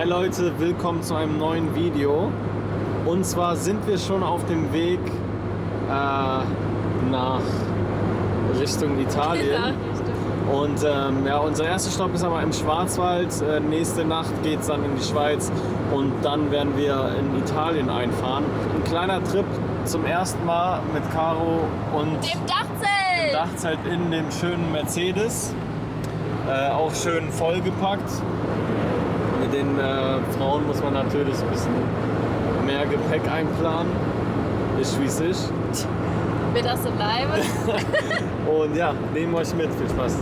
Leute, willkommen zu einem neuen Video. Und zwar sind wir schon auf dem Weg nach Richtung Italien. Und unser erster Stopp ist aber im Schwarzwald. Nächste Nacht geht es dann in die Schweiz und dann werden wir in Italien einfahren. Ein kleiner Trip zum ersten Mal mit Caro und dem Dachzelt. Dachzelt in dem schönen Mercedes. Auch schön vollgepackt. Mit den Frauen muss man natürlich ein bisschen mehr Gepäck einplanen. Ist wie es ist. Wird das so bleiben? Und ja, nehmen euch mit. Viel Spaß.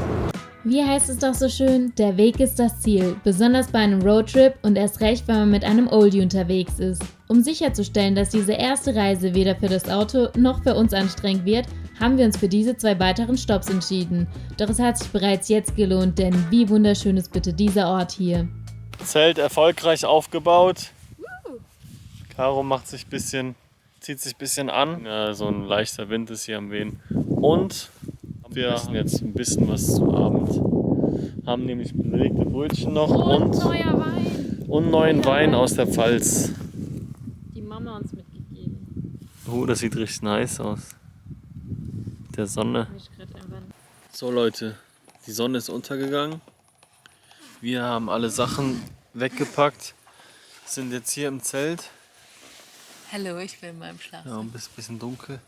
Wie heißt es doch so schön, der Weg ist das Ziel, besonders bei einem Roadtrip und erst recht, wenn man mit einem Oldie unterwegs ist. Um sicherzustellen, dass diese erste Reise weder für das Auto noch für uns anstrengend wird, haben wir uns für diese 2 weiteren Stopps entschieden. Doch es hat sich bereits jetzt gelohnt, denn wie wunderschön ist bitte dieser Ort hier. Zelt erfolgreich aufgebaut. Caro zieht sich ein bisschen an. Ja, so ein leichter Wind ist hier am Wehen. Und wir essen jetzt ein bisschen was zum Abend. Haben nämlich belegte Brötchen noch und neuer Wein. Und neuen Wein aus der Pfalz. Die Mama uns mitgegeben. Das sieht richtig nice aus. Der Sonne. So Leute, die Sonne ist untergegangen. Wir haben alle Sachen weggepackt. Sind jetzt hier im Zelt. Hallo, ich bin in meinem Schlaf. Ja, ein bisschen dunkel.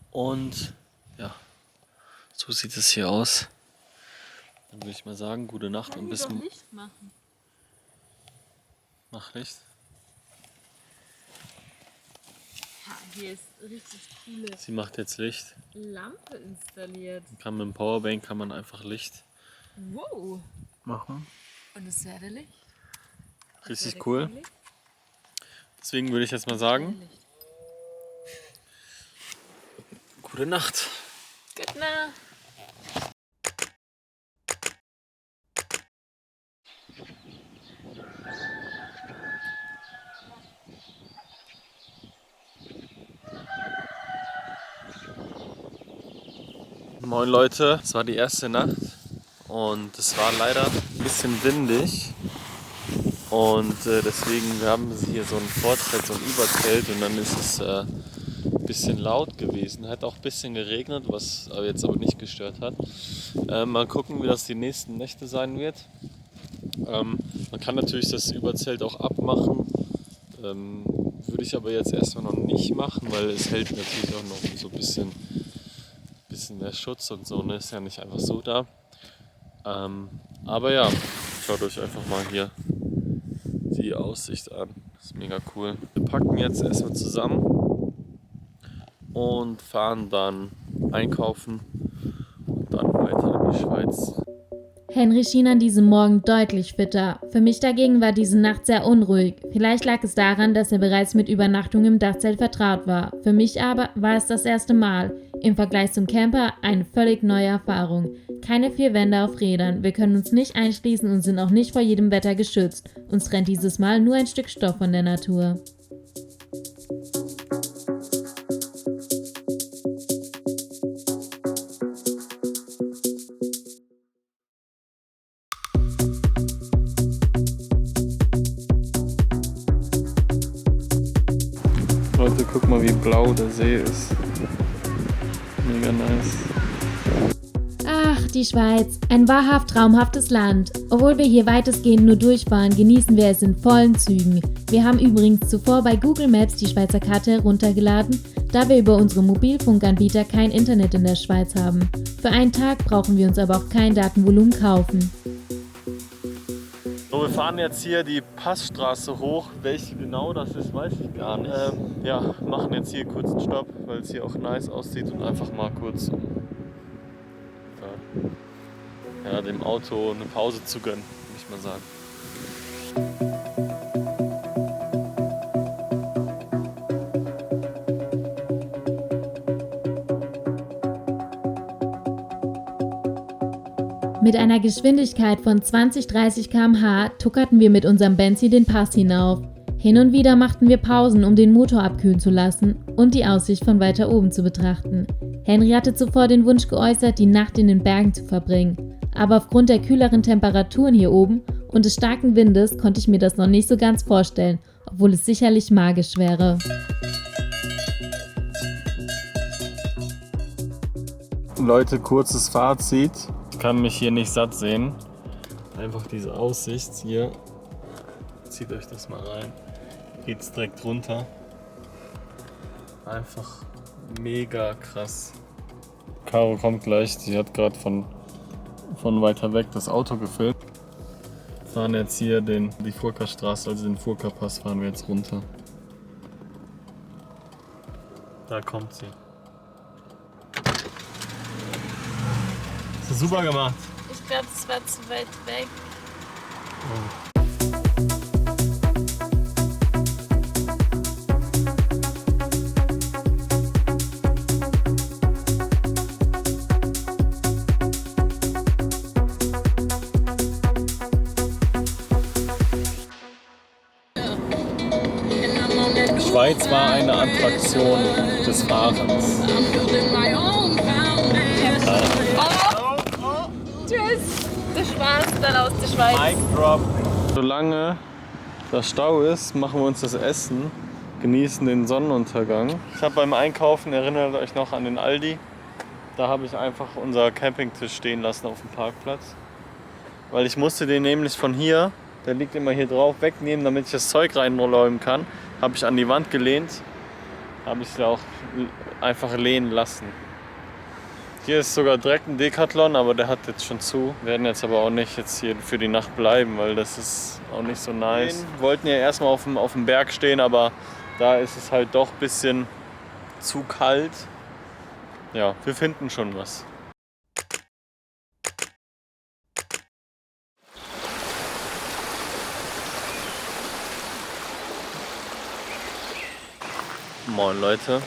Und ja, so sieht es hier aus. Dann würde ich mal sagen, gute Nacht und bis morgen. Licht machen. Mach Licht. Ja, hier ist richtig coole Sie macht jetzt Licht. Lampe installiert. Mit dem Powerbank kann man einfach Licht Wow. machen. Und es werde Licht. Richtig cool. Deswegen würde ich jetzt mal sagen, gute Nacht. Gute Nacht. Moin Leute, es war die erste Nacht und es war leider ein bisschen windig und deswegen haben sie hier so ein Vorzelt, so ein Überzelt und dann ist es ein bisschen laut gewesen, hat auch ein bisschen geregnet, was jetzt aber nicht gestört hat. Mal gucken, wie das die nächsten Nächte sein wird. Man kann natürlich das Überzelt auch abmachen, würde ich aber jetzt erstmal noch nicht machen, weil es hält natürlich auch noch so ein bisschen mehr Schutz und so, ne? Ist ja nicht einfach so da. Aber ja, schaut euch einfach mal hier die Aussicht an. Das ist mega cool. Wir packen jetzt erstmal zusammen und fahren dann einkaufen und dann weiter in die Schweiz. Henry schien an diesem Morgen deutlich fitter. Für mich dagegen war diese Nacht sehr unruhig. Vielleicht lag es daran, dass er bereits mit Übernachtung im Dachzelt vertraut war. Für mich aber war es das erste Mal. Im Vergleich zum Camper eine völlig neue Erfahrung. Keine 4 Wände auf Rädern. Wir können uns nicht einschließen und sind auch nicht vor jedem Wetter geschützt. Uns trennt dieses Mal nur ein Stück Stoff von der Natur. Leute, guck mal, wie blau der See ist. Mega nice. Ach, die Schweiz. Ein wahrhaft traumhaftes Land. Obwohl wir hier weitestgehend nur durchfahren, genießen wir es in vollen Zügen. Wir haben übrigens zuvor bei Google Maps die Schweizer Karte heruntergeladen, da wir über unsere Mobilfunkanbieter kein Internet in der Schweiz haben. Für einen Tag brauchen wir uns aber auch kein Datenvolumen kaufen. So, wir fahren jetzt hier die Passstraße hoch. Welche genau das ist, weiß ich gar nicht. Machen jetzt hier kurz einen Stopp, weil es hier auch nice aussieht und einfach mal kurz dem Auto eine Pause zu gönnen, würde ich mal sagen. Mit einer Geschwindigkeit von 20-30 km/h tuckerten wir mit unserem Benzi den Pass hinauf. Hin und wieder machten wir Pausen, um den Motor abkühlen zu lassen und die Aussicht von weiter oben zu betrachten. Henry hatte zuvor den Wunsch geäußert, die Nacht in den Bergen zu verbringen. aber aufgrund der kühleren Temperaturen hier oben und des starken Windes konnte ich mir das noch nicht so ganz vorstellen, obwohl es sicherlich magisch wäre. Leute, kurzes Fazit. Ich kann mich hier nicht satt sehen. Einfach diese Aussicht hier. Zieht euch das mal rein. Geht's direkt runter. Einfach mega krass. Caro kommt gleich. Die hat gerade von weiter weg das Auto gefilmt. Wir fahren jetzt hier die Furka-Straße, also den Furka-Pass fahren wir jetzt runter. Da kommt sie. Hast du super gemacht. Ich glaube, es war zu weit weg. Schweiz war eine Attraktion des Fahrens. Tschüss! Das war's dann aus der Schweiz. Mic drop. Solange der Stau ist, machen wir uns das Essen, genießen den Sonnenuntergang. Ich habe beim Einkaufen, erinnert euch noch an den Aldi, da habe ich einfach unser Campingtisch stehen lassen auf dem Parkplatz. Weil ich musste den nämlich von hier, der liegt immer hier drauf, wegnehmen, damit ich das Zeug reinräumen kann. Habe ich an die Wand gelehnt, habe ich sie auch einfach lehnen lassen. Hier ist sogar direkt ein Decathlon, aber der hat jetzt schon zu. Wir werden jetzt aber auch nicht jetzt hier für die Nacht bleiben, weil das ist auch nicht so nice. Wir wollten ja erstmal auf dem Berg stehen, aber da ist es halt doch ein bisschen zu kalt. Ja, wir finden schon was. Moin Leute,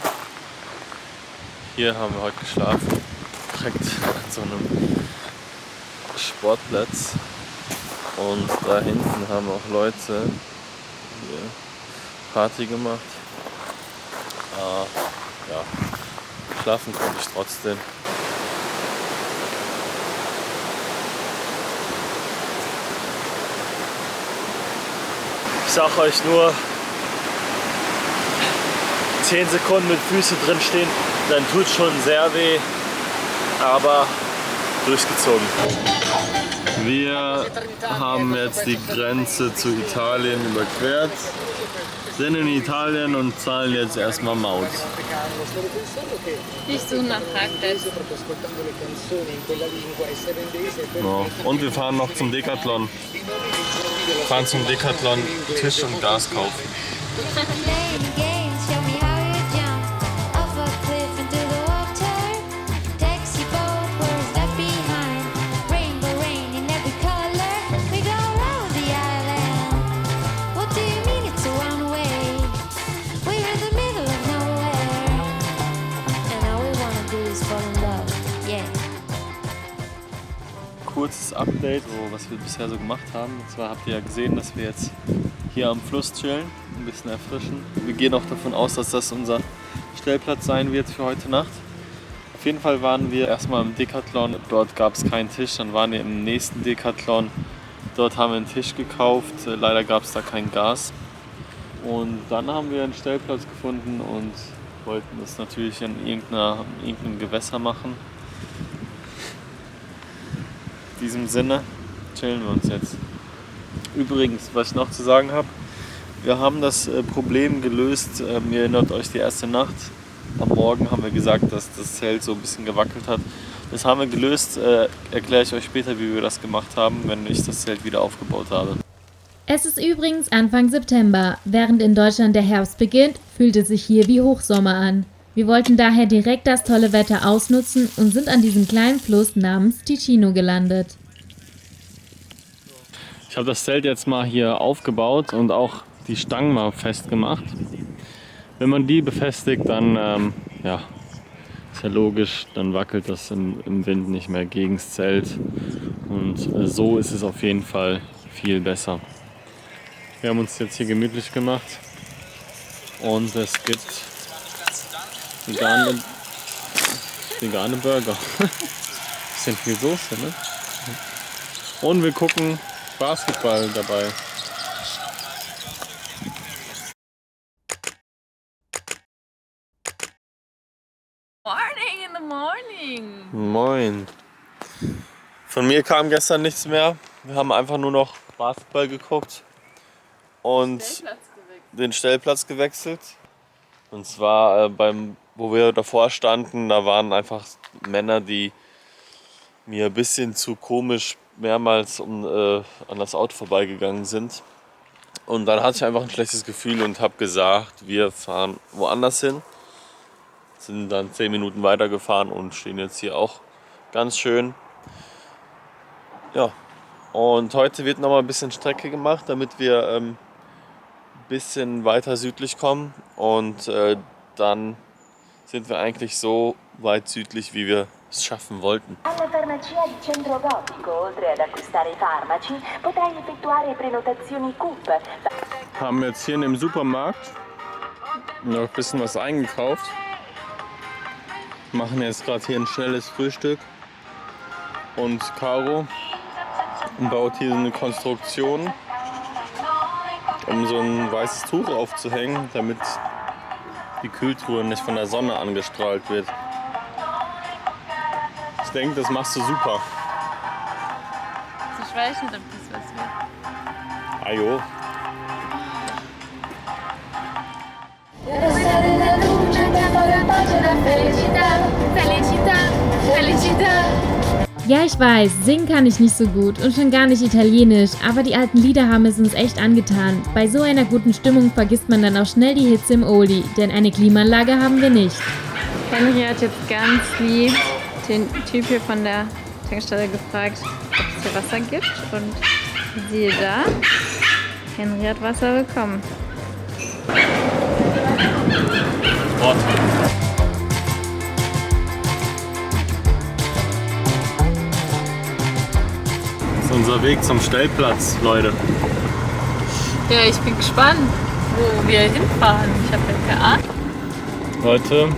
hier haben wir heute geschlafen, direkt an so einem Sportplatz und da hinten haben auch Leute hier Party gemacht. Ja, schlafen konnte ich trotzdem. Ich sag euch nur, 10 Sekunden mit Füßen drin stehen, dann tut schon sehr weh, aber durchgezogen. Wir haben jetzt die Grenze zu Italien überquert, sind in Italien und zahlen jetzt erstmal Maut. Ich suche nach Parkplatz. Ja. Und wir fahren noch zum Decathlon. Wir fahren zum Decathlon Tisch und Gas kaufen. Kurzes Update, was wir bisher so gemacht haben. Und zwar habt ihr ja gesehen, dass wir jetzt hier am Fluss chillen, ein bisschen erfrischen. Wir gehen auch davon aus, dass das unser Stellplatz sein wird für heute Nacht. Auf jeden Fall waren wir erstmal im Decathlon, dort gab es keinen Tisch. Dann waren wir im nächsten Decathlon, dort haben wir einen Tisch gekauft. Leider gab es da kein Gas. Und dann haben wir einen Stellplatz gefunden und wollten das natürlich in irgendeinem Gewässer machen. In diesem Sinne chillen wir uns jetzt. Übrigens, was ich noch zu sagen habe, wir haben das Problem gelöst. Ihr erinnert euch die erste Nacht. Am Morgen haben wir gesagt, dass das Zelt so ein bisschen gewackelt hat. Das haben wir gelöst. Erkläre ich euch später, wie wir das gemacht haben, wenn ich das Zelt wieder aufgebaut habe. Es ist übrigens Anfang September. Während in Deutschland der Herbst beginnt, fühlt es sich hier wie Hochsommer an. Wir wollten daher direkt das tolle Wetter ausnutzen und sind an diesem kleinen Fluss namens Ticino gelandet. Ich habe das Zelt jetzt mal hier aufgebaut und auch die Stangen mal festgemacht. Wenn man die befestigt, dann ist ja logisch, dann wackelt das im Wind nicht mehr gegen das Zelt. Und so ist es auf jeden Fall viel besser. Wir haben uns jetzt hier gemütlich gemacht und es gibt vegane Burger. Bisschen viel Soße, ne? Und wir gucken Basketball dabei. Morning in the morning. Moin. Von mir kam gestern nichts mehr. Wir haben einfach nur noch Basketball geguckt und den Stellplatz gewechselt. Und zwar wo wir davor standen, da waren einfach Männer, die mir ein bisschen zu komisch mehrmals an das Auto vorbeigegangen sind. Und dann hatte ich einfach ein schlechtes Gefühl und habe gesagt, wir fahren woanders hin. Sind dann 10 Minuten weitergefahren und stehen jetzt hier auch ganz schön. Ja, und heute wird noch mal ein bisschen Strecke gemacht, damit wir ein bisschen weiter südlich kommen. Und dann sind wir eigentlich so weit südlich, wie wir es schaffen wollten. Alla farmacia di Centro Gotico, oltre ad acquistare i farmaci, potrai effettuare prenotazioni CUP. Haben jetzt hier in dem Supermarkt noch ein bisschen was eingekauft. Machen jetzt gerade hier ein schnelles Frühstück. Und Caro baut hier eine Konstruktion, um so ein weißes Tuch aufzuhängen, damit die Kühltruhe nicht von der Sonne angestrahlt wird. Ich denke, das machst du super. Ich weiß nicht, ob das was wird. Ajo. Ja, ich weiß, singen kann ich nicht so gut und schon gar nicht Italienisch, aber die alten Lieder haben es uns echt angetan. Bei so einer guten Stimmung vergisst man dann auch schnell die Hitze im Oldie, denn eine Klimaanlage haben wir nicht. Henry hat jetzt ganz lieb den Typ hier von der Tankstelle gefragt, ob es hier Wasser gibt. Und siehe da, Henry hat Wasser bekommen. Das ist unser Weg zum Stellplatz, Leute. Ja, ich bin gespannt, wo wir hinfahren. Ich habe ja keine Ahnung. Leute,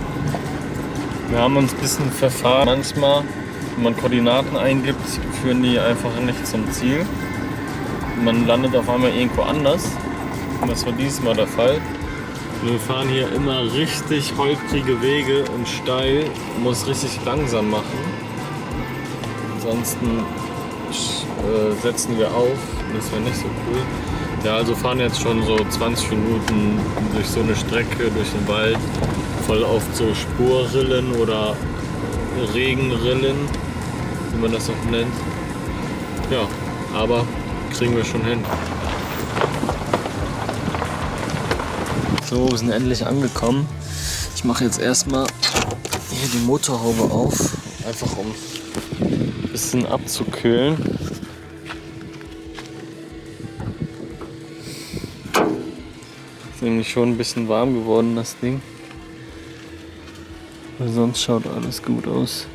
wir haben uns ein bisschen verfahren. Manchmal, wenn man Koordinaten eingibt, führen die einfach nicht zum Ziel. Man landet auf einmal irgendwo anders. Und das war dieses Mal der Fall. Wir fahren hier immer richtig holprige Wege und steil. Man muss richtig langsam machen. Ansonsten setzen wir auf. Das wäre nicht so cool. Ja, also fahren jetzt schon so 20 Minuten durch so eine Strecke, durch den Wald. Voll auf so Spurrillen oder Regenrillen, wie man das auch nennt. Ja, aber kriegen wir schon hin. So, wir sind endlich angekommen. Ich mache jetzt erstmal hier die Motorhaube auf, einfach um ein bisschen abzukühlen. Ist nämlich schon ein bisschen warm geworden, das Ding. Weil sonst schaut alles gut aus.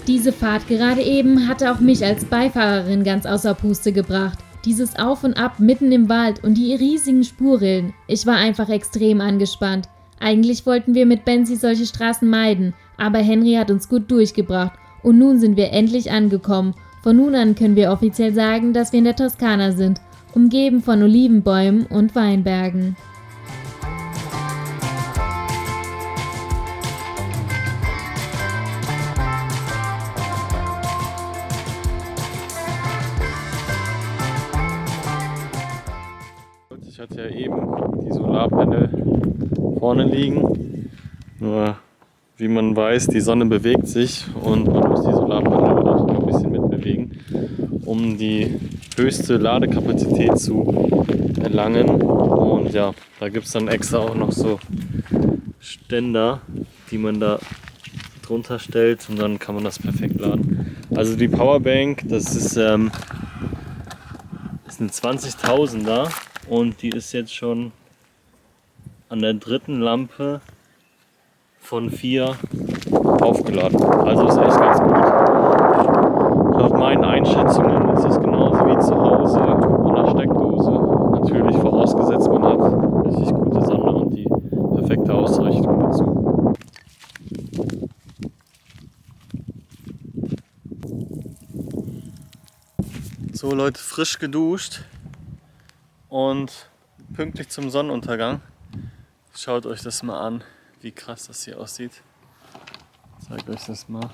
Diese Fahrt gerade eben hatte auch mich als Beifahrerin ganz außer Puste gebracht. Dieses Auf und Ab mitten im Wald und die riesigen Spurrillen. Ich war einfach extrem angespannt. Eigentlich wollten wir mit Benzi solche Straßen meiden, aber Henry hat uns gut durchgebracht und nun sind wir endlich angekommen. Von nun an können wir offiziell sagen, dass wir in der Toskana sind, umgeben von Olivenbäumen und Weinbergen. Ich hatte ja eben die Solarpanel vorne liegen. Nur wie man weiß, die Sonne bewegt sich und man muss die Solarpanel auch ein bisschen mitbewegen, um die höchste Ladekapazität zu erlangen. Und ja, da gibt es dann extra auch noch so Ständer, die man da drunter stellt und dann kann man das perfekt laden. Also die Powerbank, das ist eine 20.000er. Und die ist jetzt schon an der dritten Lampe von 4 aufgeladen. Also ist echt ganz gut. Laut meinen Einschätzungen ist es genauso wie zu Hause an der Steckdose. Natürlich vorausgesetzt, man hat richtig gute Sonne und die perfekte Ausrichtung dazu. So Leute, frisch geduscht und pünktlich zum Sonnenuntergang. Schaut euch das mal an, wie krass das hier aussieht. Ich zeige euch das mal.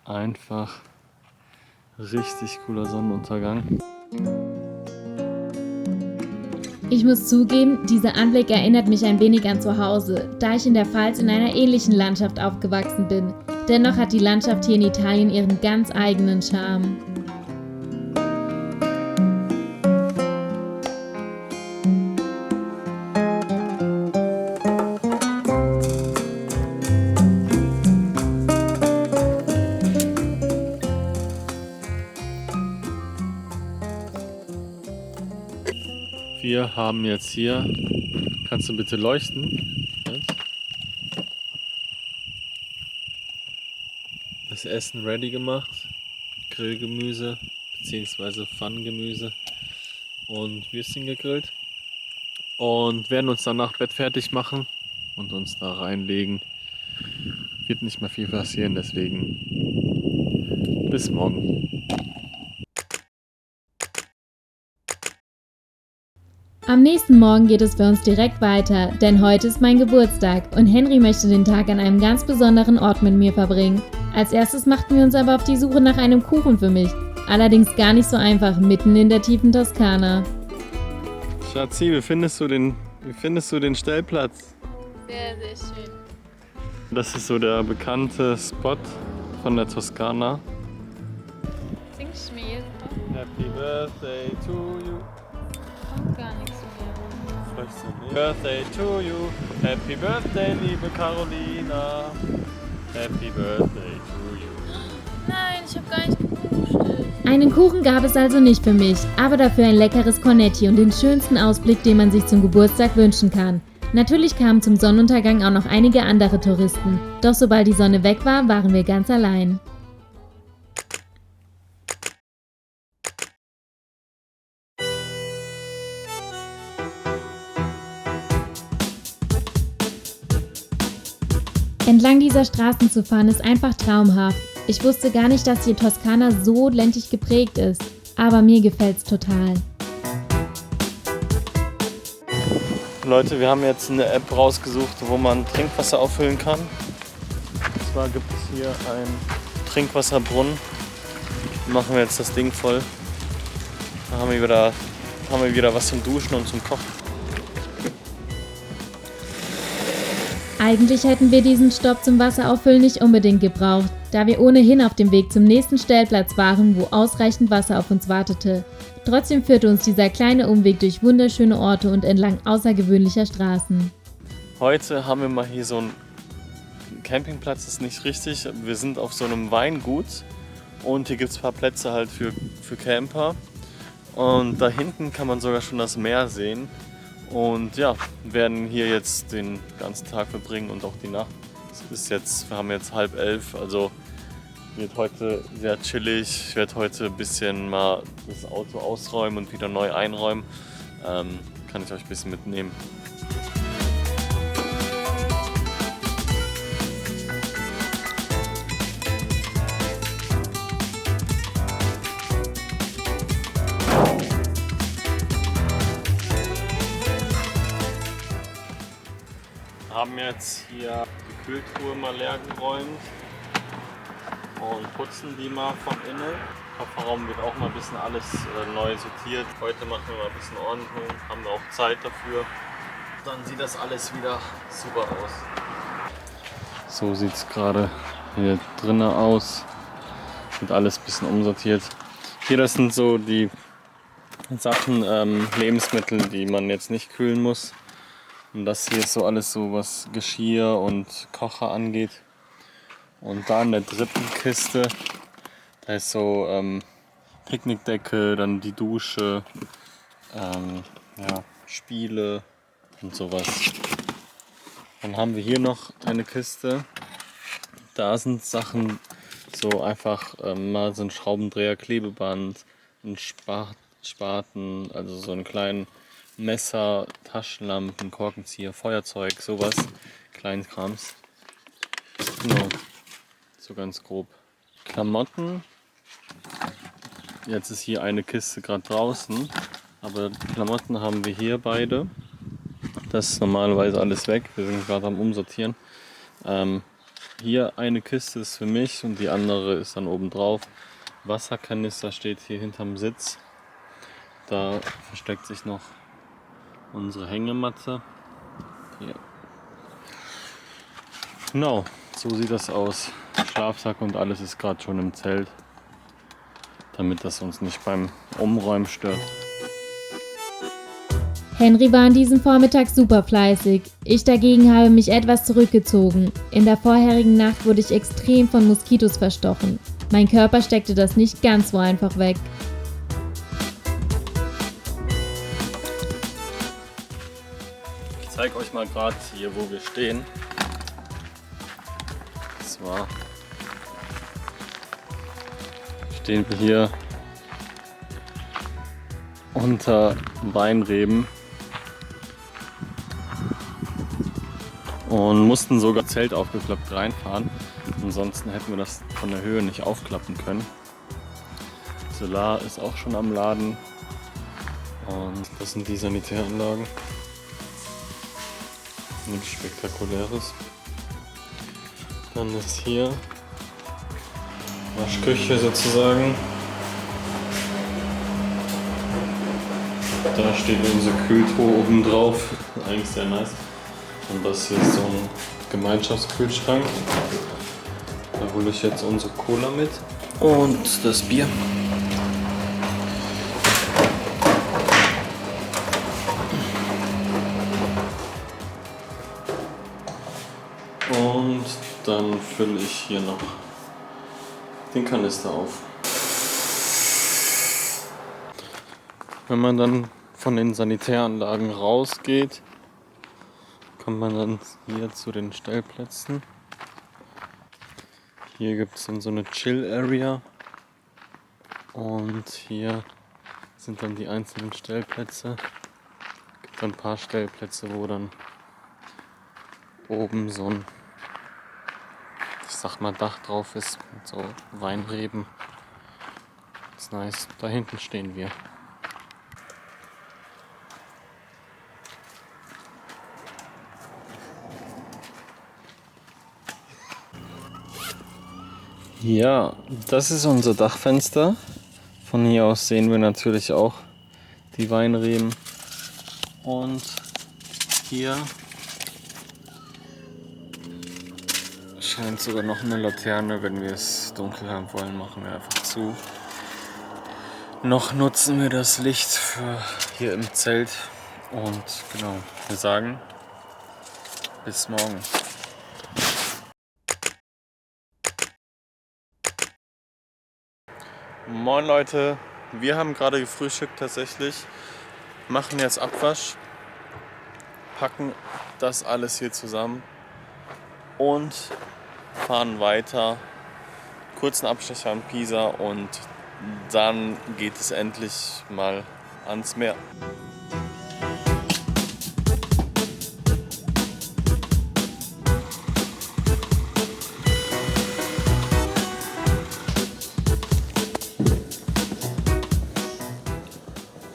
Einfach richtig cooler Sonnenuntergang. Ich muss zugeben, dieser Anblick erinnert mich ein wenig an zu Hause, da ich in der Pfalz in einer ähnlichen Landschaft aufgewachsen bin. Dennoch hat die Landschaft hier in Italien ihren ganz eigenen Charme. Wir haben jetzt hier, kannst du bitte leuchten? Das Essen ready gemacht, Grillgemüse bzw. Pfannengemüse und Würstchen gegrillt und werden uns danach Bett fertig machen und uns da reinlegen. Wird nicht mehr viel passieren, deswegen bis morgen. Am nächsten Morgen geht es für uns direkt weiter, denn heute ist mein Geburtstag und Henry möchte den Tag an einem ganz besonderen Ort mit mir verbringen. Als erstes machten wir uns aber auf die Suche nach einem Kuchen für mich. Allerdings gar nicht so einfach, mitten in der tiefen Toskana. Schatzi, wie findest du den Stellplatz? Sehr, sehr schön. Das ist so der bekannte Spot von der Toskana. Singst du mir jetzt noch? Happy Birthday to you. Kommt gar nichts mehr. Birthday to you. Happy Birthday, liebe Carolina. Happy Birthday to you. Nein, ich habe gar nicht gefrühstückt. Einen Kuchen gab es also nicht für mich, aber dafür ein leckeres Cornetti und den schönsten Ausblick, den man sich zum Geburtstag wünschen kann. Natürlich kamen zum Sonnenuntergang auch noch einige andere Touristen, doch sobald die Sonne weg war, waren wir ganz allein. Entlang dieser Straßen zu fahren ist einfach traumhaft. Ich wusste gar nicht, dass die Toskana so ländlich geprägt ist, aber mir gefällt's total. Leute, wir haben jetzt eine App rausgesucht, wo man Trinkwasser auffüllen kann. Und zwar gibt es hier einen Trinkwasserbrunnen. Machen wir jetzt das Ding voll. Dann haben wir wieder was zum Duschen und zum Kochen. Eigentlich hätten wir diesen Stopp zum Wasserauffüllen nicht unbedingt gebraucht, da wir ohnehin auf dem Weg zum nächsten Stellplatz waren, wo ausreichend Wasser auf uns wartete. Trotzdem führte uns dieser kleine Umweg durch wunderschöne Orte und entlang außergewöhnlicher Straßen. Heute haben wir mal hier so einen Campingplatz, ist nicht richtig. Wir sind auf so einem Weingut und hier gibt es ein paar Plätze halt für Camper. Und da hinten kann man sogar schon das Meer sehen. Und ja, werden hier jetzt den ganzen Tag verbringen und auch die Nacht. Wir haben jetzt 10:30, also wird heute sehr chillig. Ich werde heute ein bisschen mal das Auto ausräumen und wieder neu einräumen. Kann ich euch ein bisschen mitnehmen. Wir haben jetzt hier die Kühltruhe mal leer geräumt und putzen die mal von innen. Im Kofferraum wird auch mal ein bisschen alles neu sortiert. Heute machen wir mal ein bisschen Ordnung, haben wir auch Zeit dafür. Dann sieht das alles wieder super aus. So sieht es gerade hier drinnen aus. Wird alles ein bisschen umsortiert. Hier, das sind so die Sachen, Lebensmittel, die man jetzt nicht kühlen muss. Und das hier ist so alles so, was Geschirr und Kocher angeht. Und da in der dritten Kiste, da ist so Picknickdecke, dann die Dusche, Spiele und sowas. Dann haben wir hier noch eine Kiste. Da sind Sachen, so einfach mal so ein Schraubendreher, Klebeband, ein Spaten, also so einen kleinen Messer, Taschenlampen, Korkenzieher, Feuerzeug, sowas, Kleinkrams. Genau, so ganz grob. Klamotten Jetzt ist hier eine Kiste gerade draußen, aber Klamotten haben wir hier beide. Das ist normalerweise alles weg, wir sind gerade am Umsortieren. Hier eine Kiste ist für mich und die andere ist dann oben drauf. Wasserkanister steht hier hinterm Sitz. Da versteckt sich noch unsere Hängematte. Hier. Genau, so sieht das aus. Schlafsack und alles ist gerade schon im Zelt, damit das uns nicht beim Umräumen stört. Henry war an diesem Vormittag super fleißig. Ich dagegen habe mich etwas zurückgezogen. In der vorherigen Nacht wurde ich extrem von Moskitos verstochen. Mein Körper steckte das nicht ganz so einfach weg. Ich zeige euch mal gerade hier, wo wir stehen. Und zwar stehen wir hier unter Weinreben und mussten sogar Zelt aufgeklappt reinfahren. Ansonsten hätten wir das von der Höhe nicht aufklappen können. Solar ist auch schon am Laden und das sind die Sanitäranlagen. Nichts Spektakuläres. Dann ist hier Waschküche sozusagen. Da steht unsere Kühltruhe oben drauf, eigentlich sehr nice. Und das hier ist so ein Gemeinschaftskühlschrank. Da hole ich jetzt unsere Cola mit und das Bier. Und dann fülle ich hier noch den Kanister auf. Wenn man dann von den Sanitäranlagen rausgeht, kommt man dann hier zu den Stellplätzen. Hier gibt es dann so eine Chill-Area und hier sind dann die einzelnen Stellplätze. Es gibt dann ein paar Stellplätze, wo dann oben so ein, ich sag mal, Dach drauf ist mit so Weinreben. Das ist nice. Da hinten stehen wir. Ja, das ist unser Dachfenster. Von hier aus sehen wir natürlich auch die Weinreben. Und hier scheint sogar noch eine Laterne. Wenn wir es dunkel haben wollen, machen wir einfach zu. Noch nutzen wir das Licht für hier im Zelt. Und genau, wir sagen bis morgen. Moin Leute, wir haben gerade gefrühstückt tatsächlich, machen jetzt Abwasch, packen das alles hier zusammen und fahren weiter, kurzen Abstecher an Pisa und dann geht es endlich mal ans Meer.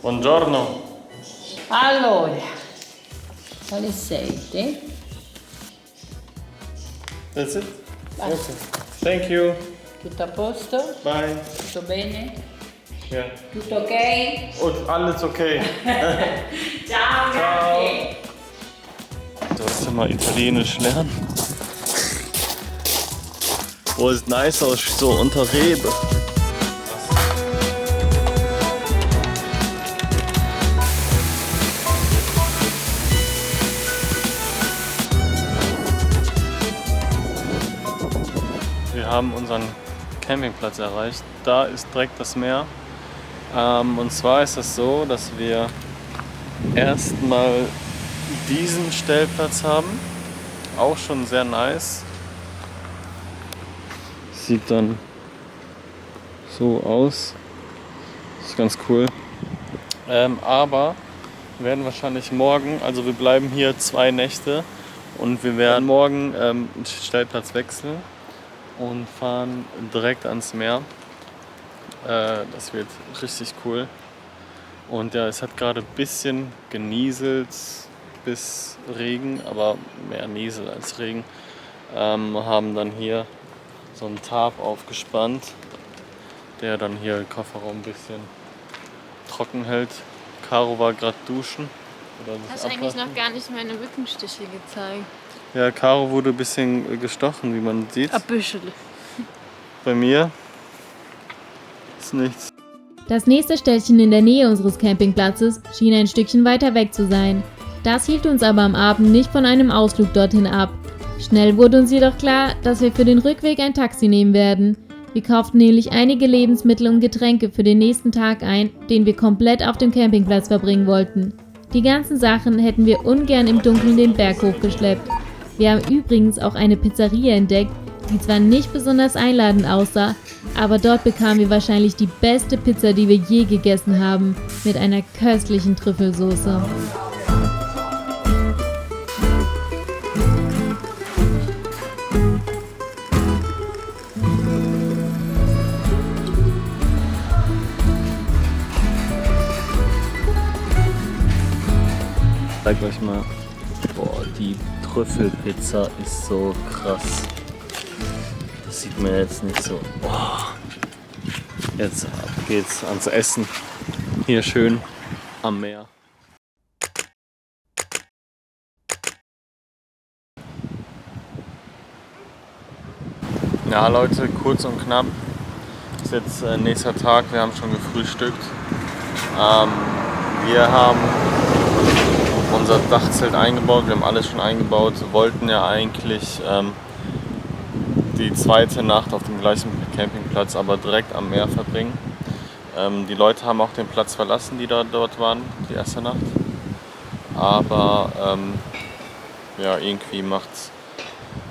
Buongiorno. Allora, alle 7. That's it? Okay. Thank you. Tutto a posto? Bye. Tutto bene? Ja. Tutto ok? Und alles okay. Ciao, grazie. Du sollst ja mal Italienisch lernen. Wo es nice aus, so unter Rebe. Wir haben unseren Campingplatz erreicht. Da ist direkt das Meer. Und zwar ist es so, dass wir erstmal diesen Stellplatz haben. Auch schon sehr nice. Sieht dann so aus. Ist ganz cool. Aber wir werden wahrscheinlich morgen, also wir bleiben hier 2 Nächte und wir werden morgen den Stellplatz wechseln und fahren direkt ans Meer. Das wird richtig cool. Und ja, es hat gerade ein bisschen genieselt bis Regen, aber mehr Niesel als Regen. Haben dann hier so einen Tarp aufgespannt, der dann hier den Kofferraum ein bisschen trocken hält. Caro war gerade duschen. Oder Hast eigentlich noch gar nicht meine Mückenstiche gezeigt. Ja, Caro wurde ein bisschen gestochen, wie man sieht. Ein bisschen. Bei mir ist nichts. Das nächste Städtchen in der Nähe unseres Campingplatzes schien ein Stückchen weiter weg zu sein. Das hielt uns aber am Abend nicht von einem Ausflug dorthin ab. Schnell wurde uns jedoch klar, dass wir für den Rückweg ein Taxi nehmen werden. Wir kauften nämlich einige Lebensmittel und Getränke für den nächsten Tag ein, den wir komplett auf dem Campingplatz verbringen wollten. Die ganzen Sachen hätten wir ungern im Dunkeln den Berg hochgeschleppt. Wir haben übrigens auch eine Pizzeria entdeckt, die zwar nicht besonders einladend aussah, aber dort bekamen wir wahrscheinlich die beste Pizza, die wir je gegessen haben, mit einer köstlichen Trüffelsoße. Ich zeig euch mal. Boah, die Trüffelpizza ist so krass. Das sieht man jetzt nicht so. Boah. Jetzt ab geht's ans Essen. Hier schön am Meer. Ja Leute, kurz und knapp. Ist jetzt nächster Tag, wir haben schon gefrühstückt. Wir haben unser Dachzelt eingebaut, wir haben alles schon eingebaut. Wir wollten ja eigentlich die zweite Nacht auf dem gleichen Campingplatz, aber direkt am Meer verbringen. Die Leute haben auch den Platz verlassen, die dort waren, die erste Nacht. Aber ja, irgendwie macht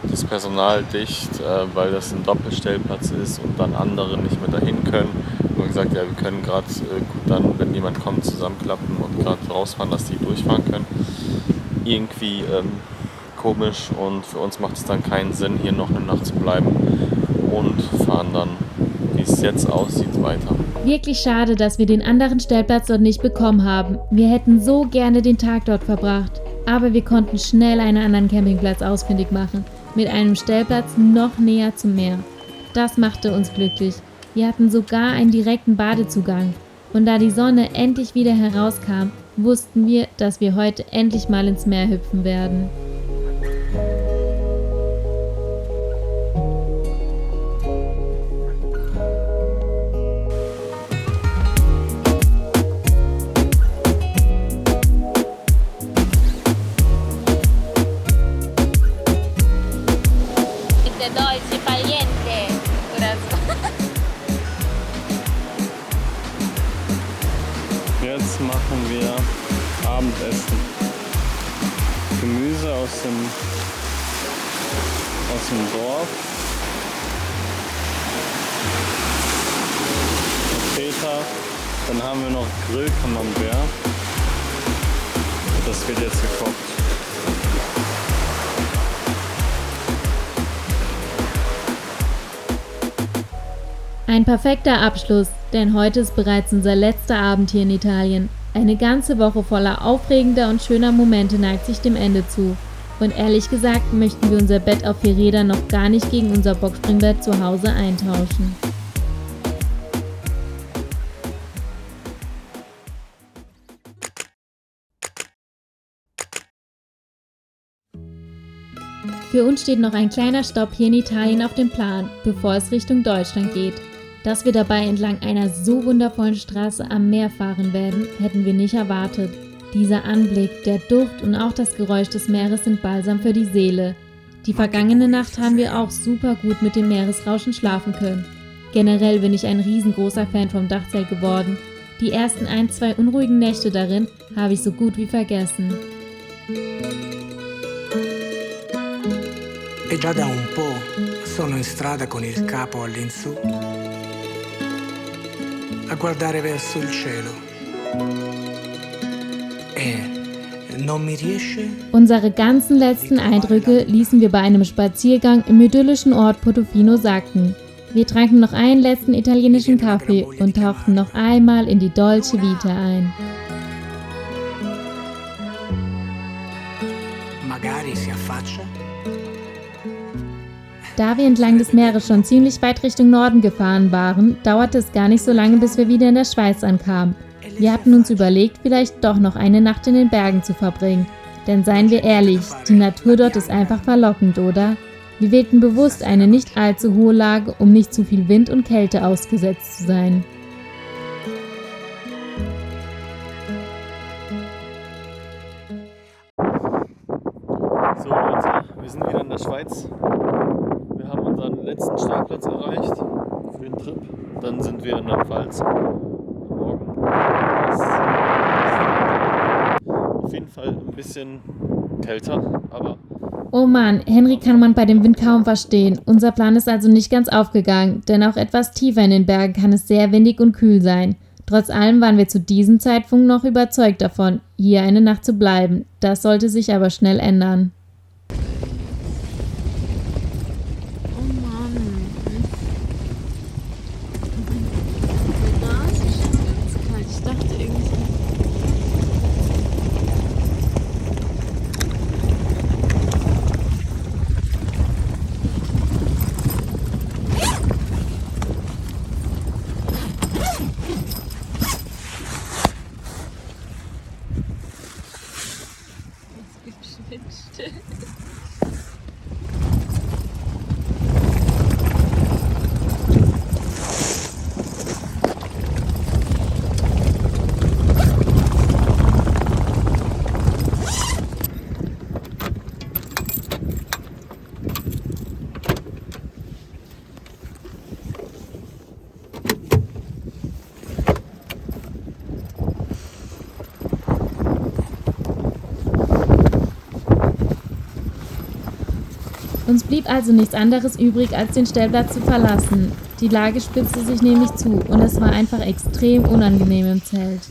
das Personal dicht, weil das ein Doppelstellplatz ist und dann andere nicht mehr dahin können. Wir haben gesagt, ja, wir können gerade gut dann, wenn jemand kommt, zusammenklappen und gerade rausfahren, dass die durchfahren können. Irgendwie komisch, und für uns macht es dann keinen Sinn, hier noch eine Nacht zu bleiben, und fahren dann, wie es jetzt aussieht, weiter. Wirklich schade, dass wir den anderen Stellplatz dort nicht bekommen haben. Wir hätten so gerne den Tag dort verbracht. Aber wir konnten schnell einen anderen Campingplatz ausfindig machen, mit einem Stellplatz noch näher zum Meer. Das machte uns glücklich. Wir hatten sogar einen direkten Badezugang. Und da die Sonne endlich wieder herauskam, wussten wir, dass wir heute endlich mal ins Meer hüpfen werden. Jetzt machen wir Abendessen. Gemüse aus dem Dorf. Feta. Dann haben wir noch Grillcamembert. Das wird jetzt gekocht. Ein perfekter Abschluss, denn heute ist bereits unser letzter Abend hier in Italien. Eine ganze Woche voller aufregender und schöner Momente neigt sich dem Ende zu. Und ehrlich gesagt möchten wir unser Bett auf 4 Rädern noch gar nicht gegen unser Boxspringbett zu Hause eintauschen. Für uns steht noch ein kleiner Stopp hier in Italien auf dem Plan, bevor es Richtung Deutschland geht. Dass wir dabei entlang einer so wundervollen Straße am Meer fahren werden, hätten wir nicht erwartet. Dieser Anblick, der Duft und auch das Geräusch des Meeres sind Balsam für die Seele. Die vergangene Nacht haben wir auch super gut mit dem Meeresrauschen schlafen können. Generell bin ich ein riesengroßer Fan vom Dachzelt geworden. Die ersten 1-2 unruhigen Nächte darin habe ich so gut wie vergessen. E già da un po' sono in strada con il capo all'insù a guardare verso il cielo e non mi riesce. Unsere ganzen letzten Eindrücke ließen wir bei einem Spaziergang im idyllischen Ort Portofino sacken. Wir tranken noch einen letzten italienischen Kaffee und tauchten noch einmal in die Dolce Vita ein. Magari si affaccia. Da wir entlang des Meeres schon ziemlich weit Richtung Norden gefahren waren, dauerte es gar nicht so lange, bis wir wieder in der Schweiz ankamen. Wir hatten uns überlegt, vielleicht doch noch eine Nacht in den Bergen zu verbringen. Denn seien wir ehrlich, die Natur dort ist einfach verlockend, oder? Wir wählten bewusst eine nicht allzu hohe Lage, um nicht zu viel Wind und Kälte ausgesetzt zu sein. So Leute, wir sind wieder in der Schweiz. Wir haben unseren letzten Startplatz erreicht für den Trip. Dann sind wir in der Pfalz. Morgen. Das ist auf jeden Fall ein bisschen kälter, aber Oh Mann, Henry kann man bei dem Wind kaum verstehen. Unser Plan ist also nicht ganz aufgegangen, denn auch etwas tiefer in den Bergen kann es sehr windig und kühl sein. Trotz allem waren wir zu diesem Zeitpunkt noch überzeugt davon, hier eine Nacht zu bleiben. Das sollte sich aber schnell ändern. Oh Mann. Ich dachte irgendwie. Uns blieb also nichts anderes übrig, als den Stellplatz zu verlassen. Die Lage spitzte sich nämlich zu und es war einfach extrem unangenehm im Zelt.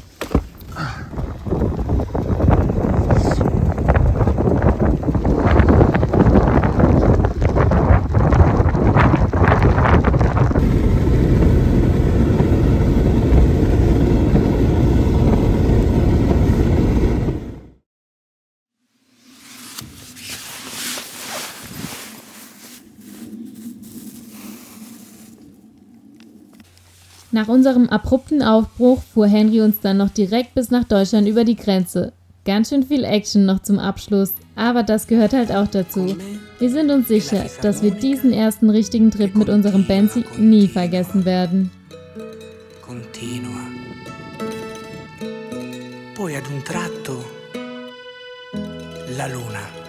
Nach unserem abrupten Aufbruch fuhr Henry uns dann noch direkt bis nach Deutschland über die Grenze. Ganz schön viel Action noch zum Abschluss, aber das gehört halt auch dazu. Wir sind uns sicher, dass wir diesen ersten richtigen Trip mit unserem Benzi nie vergessen werden. Continua. Poi ad un tratto la luna